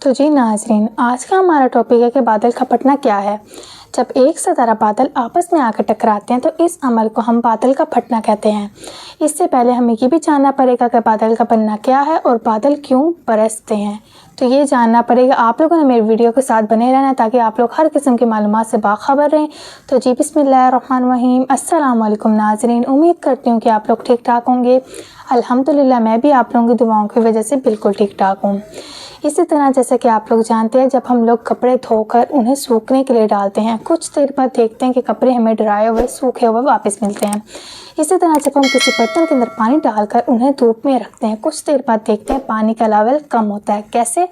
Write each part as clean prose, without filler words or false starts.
तो जी नाज़रीन, आज का हमारा टॉपिक है कि बादल का फटना क्या है। जब एक से ज़्यादा बादल आपस में आकर टकराते हैं तो इस अमल को हम बादल का फटना कहते हैं। इससे पहले हमें ये भी जानना पड़ेगा कि बादल का बनना क्या है और बादल क्यों बरसते हैं। तो ये जानना पड़ेगा। आप लोगों ने मेरे वीडियो के साथ बने रहना ताकि आप लोग हर किस्म की मालूमात से बाखबर रहें। तो जी बिस्मिल्लाहिर्रहमानिर्रहीम, अस्सलाम वालेकुम नाज़रीन। उम्मीद करती हूँ कि आप लोग ठीक ठाक होंगे। अल्हम्दुलिल्लाह मैं भी आप लोगों की दुआओं की वजह से बिल्कुल ठीक ठाक हूँ। इसी तरह जैसे कि आप लोग जानते हैं, जब हम लोग कपड़े धोकर उन्हें सूखने के लिए डालते हैं, कुछ देर बाद देखते हैं कि कपड़े हमें ड्राई हुए सूखे हुए वापस मिलते हैं। इसी तरह जब हम किसी बर्तन के अंदर पानी डालकर उन्हें धूप में रखते हैं, कुछ देर बाद देखते हैं पानी का लेवल कम होता है। कैसे?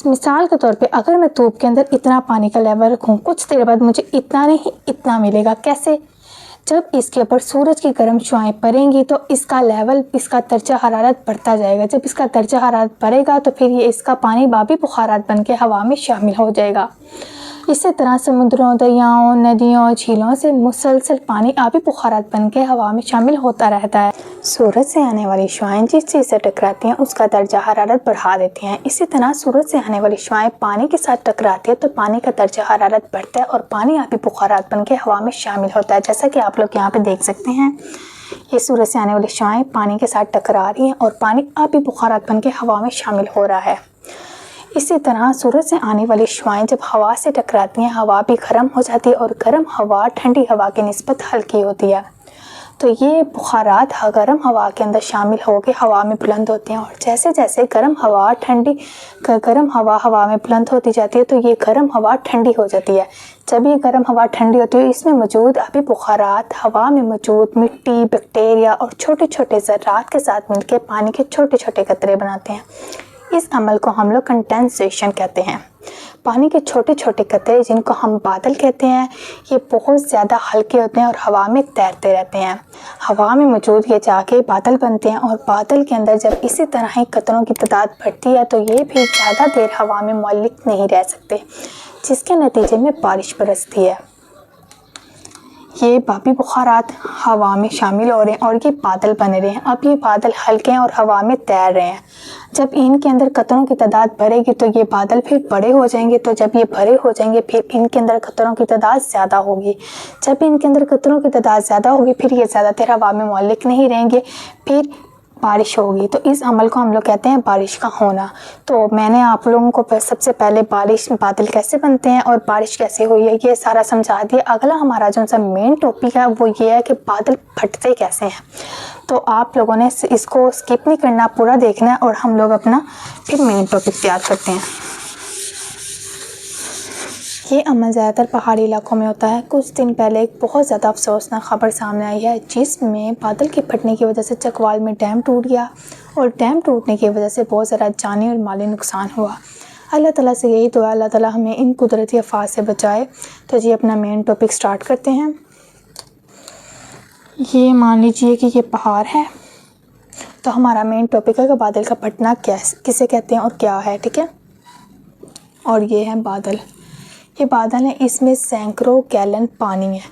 मिसाल के तौर पे अगर मैं धूप के अंदर इतना पानी का लेवल रखूँ, कुछ देर बाद मुझे इतना नहीं इतना मिलेगा। कैसे? जब इसके ऊपर सूरज की गर्म शुआएं पड़ेंगी तो इसका लेवल, इसका दर्जा हरारत बढ़ता जाएगा। जब इसका दर्जा हरारत बढ़ेगा तो फिर ये इसका पानी बाबी बुखारात बन के हवा में शामिल हो जाएगा। इसी तरह समुद्रों, दरियाओं, नदियों, झीलों से मुसलसल पानी आबी बुखारात बन के हवा में शामिल होता रहता है। सूरज से आने वाली शुआएं जिस चीज़ से टकराती हैं उसका दर्जा हरारत बढ़ा देती हैं। इसी तरह सूरज से आने वाली शुआएं पानी के साथ टकराती है तो पानी का दर्जा हरारत बढ़ता है और पानी आबी बुखारात बन के हवा में शामिल होता है। जैसा कि आप लोग यहाँ पे देख सकते हैं, ये सूरज से आने वाली शुआएं पानी के साथ टकरा रही हैं और पानी आबी बुखारात बन के हवा में शामिल हो रहा है। इसी तरह सूरज से आने वाली शुआएं जब हवा से टकराती हैं, हवा भी गर्म हो जाती है और गर्म हवा ठंडी हवा की निस्बत हल्की होती है। तो ये बुखारात गर्म हवा के अंदर शामिल होकर हवा में बुलंद होते हैं और जैसे जैसे गर्म हवा हवा में बुलंद होती जाती है तो ये गर्म हवा ठंडी हो जाती है। जब ये गर्म हवा ठंडी होती है, इसमें मौजूद अभी बुखारात हवा में मौजूद मिट्टी, बैक्टीरिया और छोटे छोटे ज़र्रात के साथ मिलकर पानी के छोटे छोटे कतरे बनाते हैं। इस अमल को हम लोग कंडेंसेशन कहते हैं। पानी के छोटे छोटे कतरे जिनको हम बादल कहते हैं, ये बहुत ज़्यादा हल्के होते हैं और हवा में तैरते रहते हैं। हवा में मौजूद ये जाके बादल बनते हैं और बादल के अंदर जब इसी तरह ही कतरों की तादाद बढ़ती है तो ये भी ज़्यादा देर हवा में मुअल्लिक नहीं रह सकते, जिसके नतीजे में बारिश बरसती है। ये बाबी बुखारात हवा में शामिल हो रहे हैं और ये बादल बन रहे हैं। अब ये बादल हल्के हैं और हवा में तैर रहे हैं। जब इनके अंदर कतरों की तादाद बढ़ेगी तो ये बादल फिर बड़े हो जाएंगे। तो जब ये बड़े हो जाएंगे फिर इनके अंदर कतरों की तादाद ज़्यादा होगी। जब इनके अंदर कतरों की तादाद ज़्यादा होगी फिर ये ज़्यादा देर हवा में मुअल्लिक नहीं रहेंगे, फिर बारिश होगी। तो इस अमल को हम लोग कहते हैं बारिश का होना। तो मैंने आप लोगों को सबसे पहले बादल कैसे बनते हैं और बारिश कैसे हुई है ये सारा समझा दिया। अगला हमारा जो सा मेन टॉपिक है वो ये है कि बादल फटते कैसे हैं। तो आप लोगों ने इसको स्किप नहीं करना, पूरा देखना है और हम लोग अपना फिर मेन टॉपिक तैयार करते हैं। ये अमल ज़्यादातर पहाड़ी इलाकों में होता है। कुछ दिन पहले एक बहुत ज़्यादा अफसोसनाक खबर सामने आई है जिसमें बादल के फटने की वजह से चकवाल में डैम टूट गया और डैम टूटने की वजह से बहुत ज़्यादा जानी और माली नुकसान हुआ। अल्लाह ताला से यही दुआ, अल्लाह ताला हमें इन कुदरती आफात से बचाए। तो जी अपना मेन टॉपिक स्टार्ट करते हैं। ये मान लीजिए कि ये पहाड़ है। तो हमारा मेन टॉपिक है कि बादल का फटना किसे कहते हैं और क्या है, ठीक है। और ये है बादल। ये बादल है, इसमें सैकड़ों गैलन पानी है,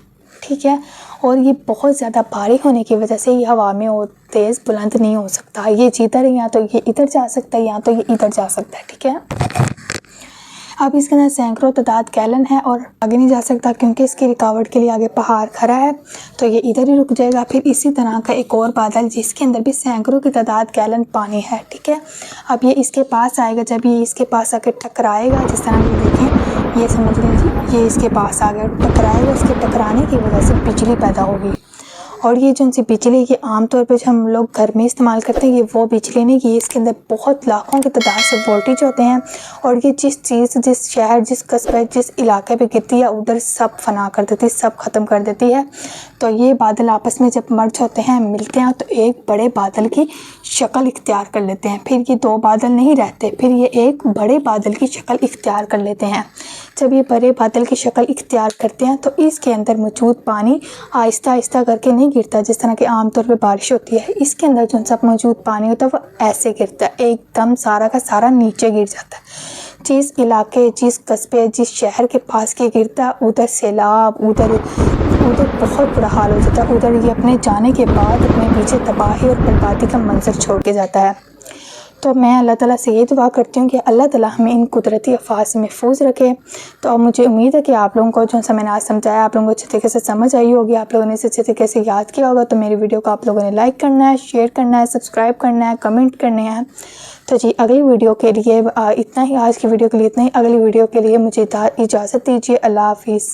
ठीक है। और ये बहुत ज़्यादा भारी होने की वजह से ये हवा में और तेज़ बुलंद नहीं हो सकता। ये जिधर या तो ये इधर जा सकता है या तो ये इधर जा सकता है, ठीक है। अब इसके अंदर सैकड़ों तादाद गैलन है और आगे नहीं जा सकता क्योंकि इसकी रुकावट के लिए आगे पहाड़ खड़ा है, तो ये इधर ही रुक जाएगा। फिर इसी तरह का एक और बादल जिसके अंदर भी सैकड़ों की तादाद गैलन पानी है, ठीक है। अब ये इसके पास आएगा। जब ये इसके पास आकर टकराएगा, जिस तरह ये देखें, ये समझ लीजिए ये इसके पास आ गया, टकराएगा। उसके टकराने की वजह से बिजली पैदा होगी। और ये जो सी बिजली ये आमतौर पे जो हम लोग घर में इस्तेमाल करते हैं, ये वो बिजली नहीं, ये इसके अंदर बहुत लाखों की तादाद से वोल्टेज होते हैं और ये जिस चीज़, जिस शहर, जिस कस्बे, जिस इलाके पे गिरती है उधर सब फना कर देती है, सब ख़त्म कर देती है। तो ये बादल आपस में जब मर्ज होते हैं, मिलते हैं, तो एक बड़े बादल की शक्ल इख्तियार कर लेते हैं। फिर ये दो बादल नहीं रहते, फिर ये एक बड़े बादल की शक्ल इख्तियार कर लेते हैं। जब ये बड़े बादल की शक्ल इख्तियार करते हैं तो इसके अंदर मौजूद पानी आहिस्ता आहिस्ता करके नहीं गिरता जिस तरह की आमतौर पे बारिश होती है। इसके अंदर जो सब मौजूद पानी होता है वो ऐसे गिरता है, एकदम सारा का सारा नीचे गिर जाता है। जिस इलाके, जिस कस्बे, जिस शहर के पास के गिरता है उधर सैलाब, उधर बहुत बुरा हाल हो जाता है। उधर ये अपने जाने के बाद अपने पीछे तबाही और बर्बादी का मंजर छोड़ के जाता है। तो मैं अल्लाह ताला से ये दुआ करती हूँ कि अल्लाह ताला हमें इन कुदरती अल्फाज से महफूज रखे। तो अब मुझे उम्मीद है कि आप लोगों को जो सा मैंने आज समझाया आप लोगों को अच्छे तरीके से समझ आई होगी, आप लोगों ने इसे अच्छे तरीके से याद किया होगा। तो मेरी वीडियो को आप लोगों ने लाइक करना है, शेयर करना है, सब्सक्राइब करना है, कमेंट करने हैं। तो जी अगली वीडियो के लिए इतना ही, आज की वीडियो के लिए इतना ही। अगली वीडियो के लिए मुझे इजाज़त दीजिए। अल्लाह हाफिज़।